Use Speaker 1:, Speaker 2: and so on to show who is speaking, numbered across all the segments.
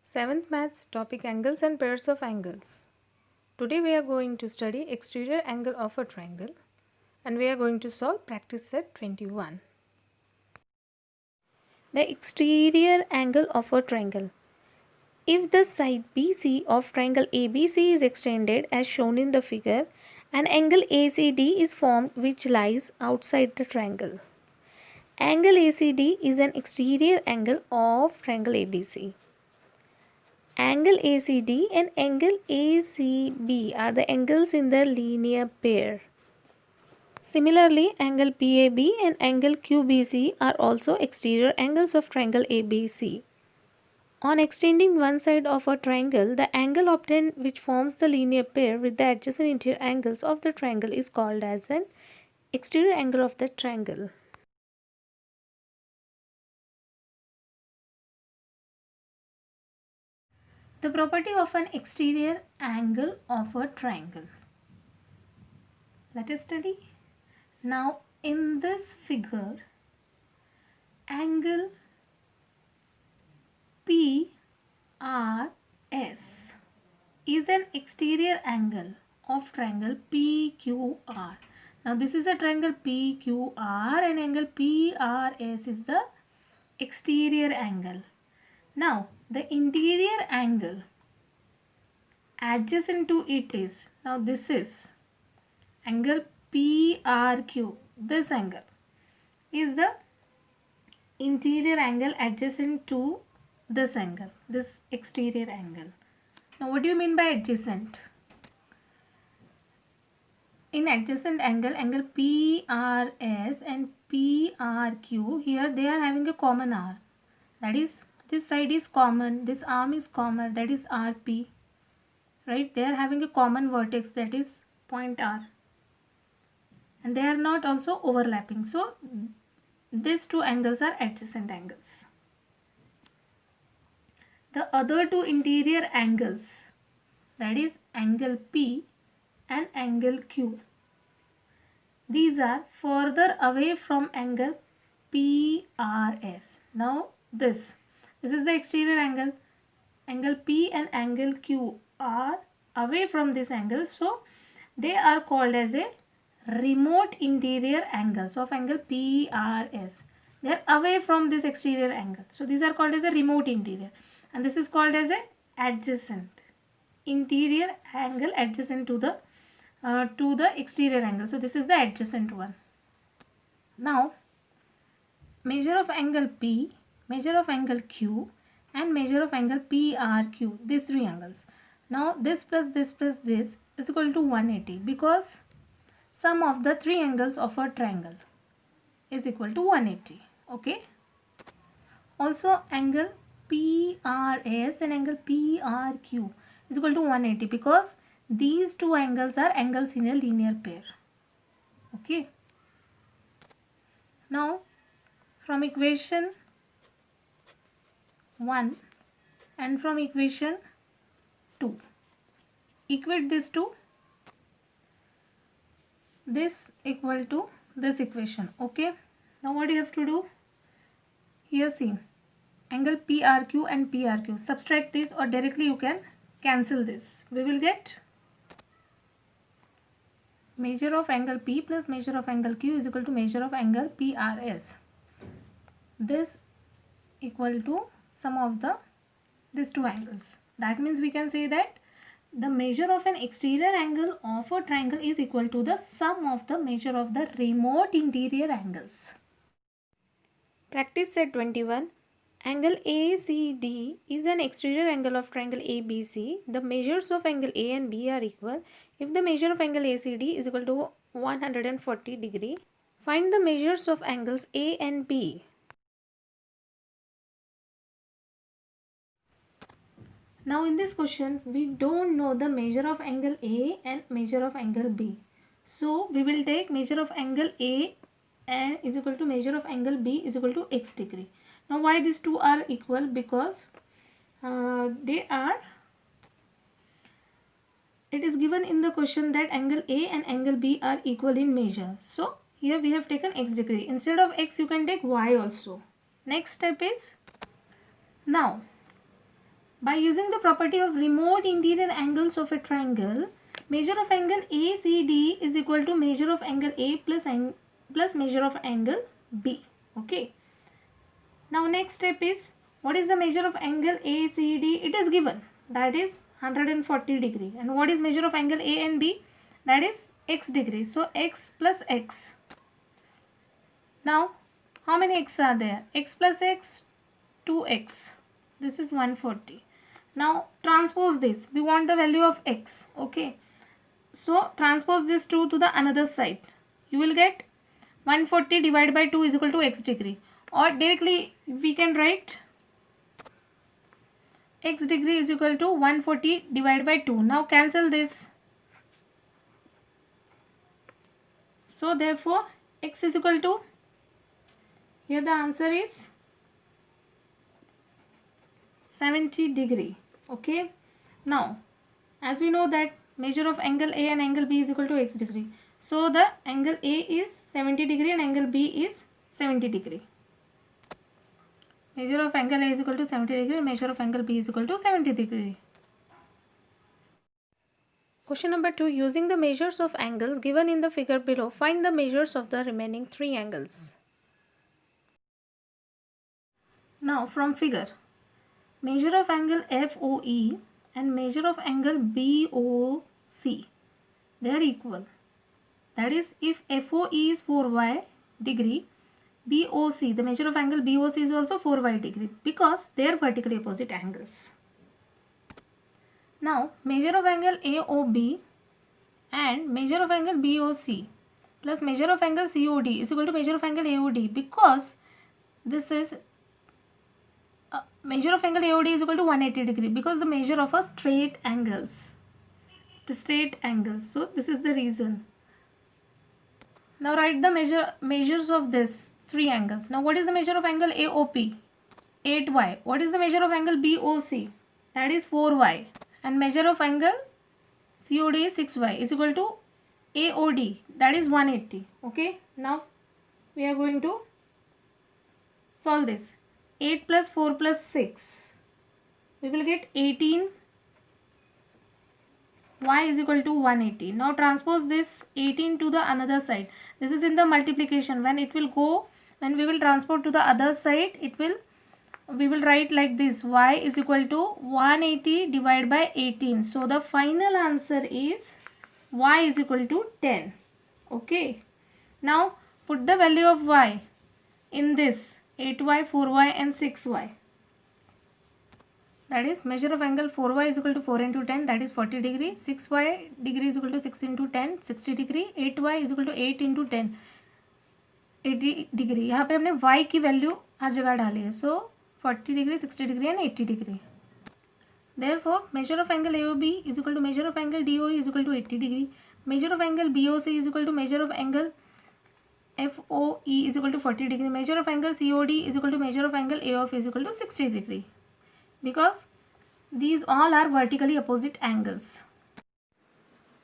Speaker 1: 7th Maths topic angles and pairs of angles. Today we are going to study exterior angle of a triangle and we are going to solve practice set 21. The exterior angle of a triangle. If the side BC of triangle ABC is extended as shown in the figure, an angle ACD is formed which lies outside the triangle. Angle ACD is an exterior angle of triangle ABC. Angle ACD and angle ACB are the angles in the linear pair. Similarly, angle PAB and angle QBC are also exterior angles of triangle ABC. On extending one side of a triangle, the angle obtained which forms the linear pair with the adjacent interior angles of the triangle is called as an exterior angle of the triangle. The property of an exterior angle of a triangle. Let us study. Now in this figure, angle PRS is an exterior angle of triangle PQR. Now this is a triangle PQR and angle PRS is the exterior angle. Now the interior angle adjacent to it is, now this is angle PRQ. This angle is the interior angle adjacent to this angle, this exterior angle. Now what do you mean by adjacent? In adjacent angle, angle PRS and PRQ, here they are having a common R. That is, this side is common, this arm is common, that is RP. Right? They are having a common vertex, that is point R. And they are not also overlapping. So these two angles are adjacent angles. The other two interior angles, that is angle P and angle Q, these are further away from angle PRS. Now this is the exterior angle. Angle P and angle Q are away from this angle, so they are called as a remote interior angles of angle PRS. They are away from this exterior angle, so these are called as a remote interior, and this is called as a adjacent interior angle adjacent to the exterior angle. So this is the adjacent one. Now measure of angle P, measure of angle Q and measure of angle PRQ, these three angles. Now this plus this plus this is equal to 180 because sum of the three angles of a triangle is equal to 180. Okay. Also angle PRS and angle PRQ is equal to 180 because these two angles are angles in a linear pair. Okay. Now from equation 1 and from equation 2, equate this to this equal to this equation. Okay. Now what you have to do? Here see, angle PRQ and PRQ. Subtract this or directly you can cancel this. We will get measure of angle P plus measure of angle Q is equal to measure of angle PRS. This equal to sum of these two angles. That means we can say that the measure of an exterior angle of a triangle is equal to the sum of the measure of the remote interior angles. Practice set 21. Angle ACD is an exterior angle of triangle ABC. The measures of angle A and B are equal. If the measure of angle ACD is equal to 140 degree, find the measures of angles A and B. Now in this question, we don't know the measure of angle A and measure of angle B. So we will take measure of angle A and is equal to measure of angle B is equal to x degree. Now why these two are equal? Because it is given in the question that angle A and angle B are equal in measure. So here we have taken x degree. Instead of x you can take y also. Next step is, now By using the property of remote interior angles of a triangle, measure of angle ACD is equal to measure of angle A plus measure of angle B. Okay. Now next step is, what is the measure of angle ACD? It is given, that is 140 degree. And what is measure of angle A and B? That is x degree. So x plus x. Now how many x are there? X plus x, 2x. This is 140. Now transpose this. We want the value of x. Okay. So transpose this 2 to the another side. You will get 140 divided by 2 is equal to x degree. Or directly we can write x degree is equal to 140 divided by 2. Now cancel this. So therefore x is equal to, here the answer is 70 degree. Okay. Now as we know that measure of angle A and angle B is equal to x degree. So the angle A is 70 degree and angle B is 70 degree. Measure of angle A is equal to 70 degree and measure of angle B is equal to 70 degree. Question number 2. Using the measures of angles given in the figure below, find the measures of the remaining 3 angles. Now from figure, measure of angle FOE and measure of angle BOC, they are equal. That is, if FOE is 4y degree, BOC, the measure of angle BOC is also 4y degree, because they are vertically opposite angles. Now measure of angle AOB and measure of angle BOC plus measure of angle COD is equal to measure of angle AOD, because this is measure of angle AOD is equal to 180 degree, because the measure of a straight angles, so this is the reason. Now write the measures of this 3 angles. Now what is the measure of angle AOP? 8y. What is the measure of angle BOC? That is 4y. And measure of angle COD is 6y is equal to AOD, that is 180. Okay. Now we are going to solve this. 8 plus 4 plus 6. We will get 18. Y is equal to 180. Now transpose this 18 to the another side. This is in the multiplication. When we will transport to the other side, we will write like this: y is equal to 180 divided by 18. So the final answer is y is equal to 10. Okay. Now put the value of y in this 8y, 4y and 6y. That is, measure of angle 4y is equal to 4 into 10, that is 40 degree. 6y degree is equal to 6 into 10, 60 degree. 8y is equal to 8 into 10, 80 degree. यहाँ पे हमने y की value हर जगह डाली है. So 40 degree, 60 degree and 80 degree. Therefore measure of angle AOB is equal to measure of angle DOE is equal to 80 degree. Measure of angle BOC is equal to measure of angle FOE is equal to 40 degree. Measure of angle COD is equal to measure of angle AOF is equal to 60 degree. Because these all are vertically opposite angles.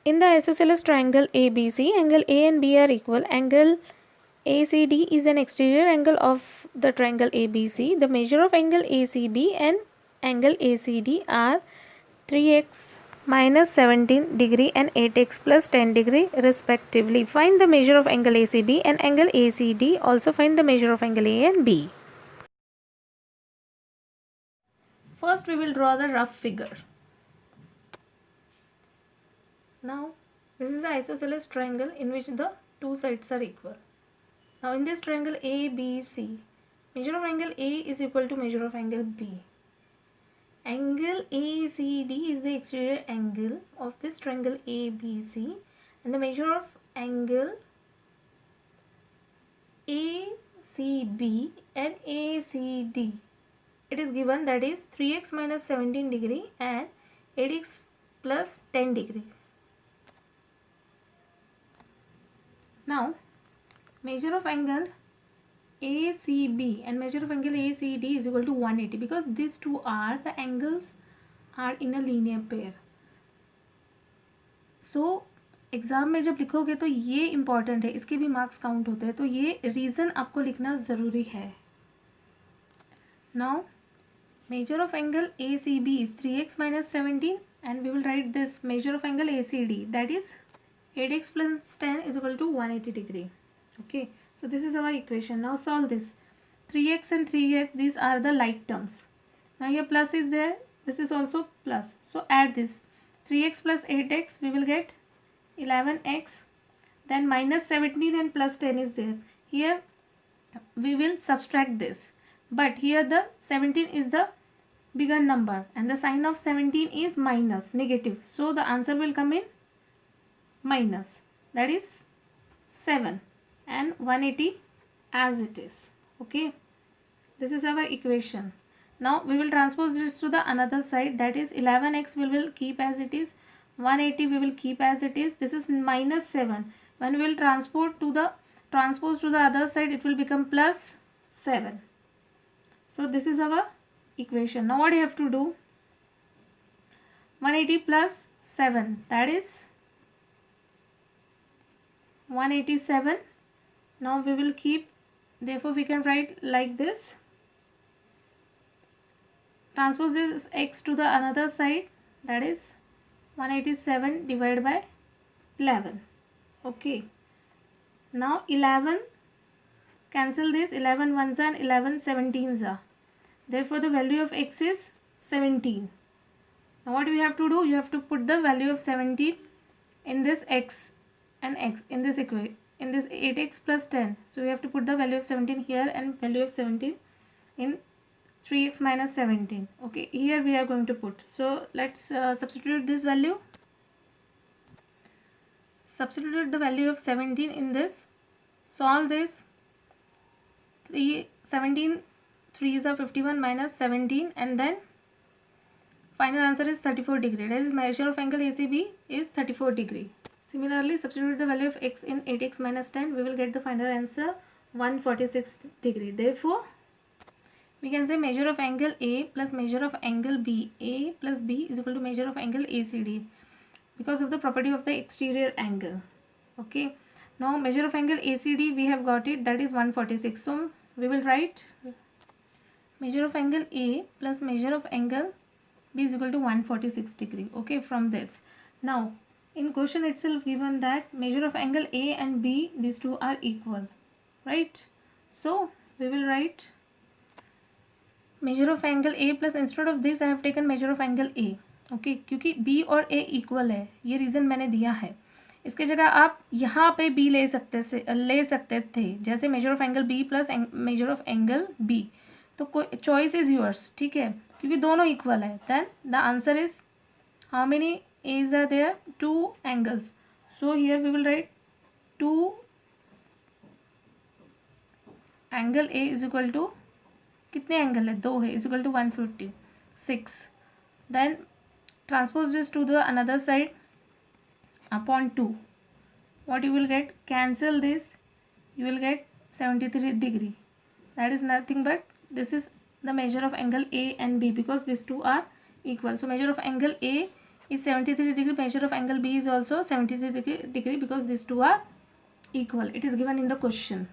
Speaker 1: In the isosceles triangle ABC, angle A and B are equal. Angle ACD is an exterior angle of the triangle ABC. The measure of angle ACB and angle ACD are 3x minus 17 degree and 8x plus 10 degree respectively. Find the measure of angle ACB and angle ACD. Also find the measure of angle A and B. First we will draw the rough figure. Now this is the isosceles triangle in which the two sides are equal. Now in this triangle ABC, measure of angle A is equal to measure of angle B. Angle ACD is the exterior angle of this triangle ABC, and the measure of angle ACB and ACD, it is given, that is 3x minus 17 degree and 8x plus 10 degree. Now measure of angle ACB and measure of angle ACD is equal to 180, because these two are the angles are in a linear pair. So exam में जब लिखोगे तो ये important है, इसके भी marks count होते हैं, तो ये रीज़न आपको लिखना ज़रूरी है. Now measure of angle ACB is 3x minus 17, and we will write this measure of angle ACD, that is 8x plus 10 is equal to 180 degree. Okay, so this is our equation. Now solve this. 3x and 3x, these are the like terms. Now here plus is there, this is also plus, so add this. 3x plus 8x, we will get 11x, then minus 17 and plus 10 is there. Here we will subtract this, but here the 17 is the bigger number and the sign of 17 is minus, negative, so the answer will come in minus, that is 7, and 180 as it is. Okay, this is our equation. Now we will transpose this to the another side, that is 11x we will keep as it is, 180 we will keep as it is. This is minus 7. When we will transpose to the other side, it will become plus 7. So this is our equation. Now what you have to do? 180 plus 7, that is 187. Now we will keep, therefore we can write like this. Transpose this x to the another side, that is 187 divided by 11. Okay, now 11, cancel this, 11 ones and 11 17s are. Therefore the value of x is 17. Now what we have to do? You have to put the value of 17 in this x and x in this equation, in this 8x plus 10. So we have to put the value of 17 here and value of 17 in 3x minus 17. Okay, here we are going to put. So let's substitute this value. Substitute the value of 17 in this. Solve this. 17 3s are 51 minus 17, and then final answer is 34 degree. That is measure of angle ACB is 34 degree. Similarly, substitute the value of x in 8x minus 10. We will get the final answer 146 degree. Therefore, we can say measure of angle A plus measure of angle B. A plus B is equal to measure of angle ACD because of the property of the exterior angle. Okay. Now measure of angle ACD we have got it, that is 146. So we will write measure of angle A plus measure of angle B is equal to 146 degree. Okay, from this. Now in question itself given that measure of angle A and B, these two are equal, right? So we will write measure of angle A plus, instead of this I have taken measure of angle A. Okay क्योंकि B और A equal है, ये reason मैंने दिया है. इसके जगह आप यहाँ पे B ले सकते थे, जैसे measure of angle B plus measure of angle B. तो कोई चॉइस इज़ योर्स, ठीक है, क्योंकि दोनों इक्वल है. Then the answer is how many edge are there? 2 angles. So here we will write 2 angle A is equal to, कितने angle है? 2 है, इज इक्वल टू 156. देन transpose this to the another side upon 2. What you will get? Cancel this, you will get 73 degree. That is nothing but this is the measure of angle A and B because these two are equal. So measure of angle A is 73 degree, measure of angle B is also 73 degree because these two are equal. It is given in the question.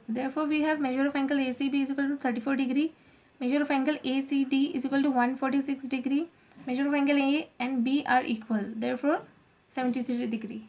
Speaker 1: Therefore we have measure of angle ACB is equal to 34 degree, measure of angle ACD is equal to 146 degree, measure of angle A and B are equal, therefore 73 degree.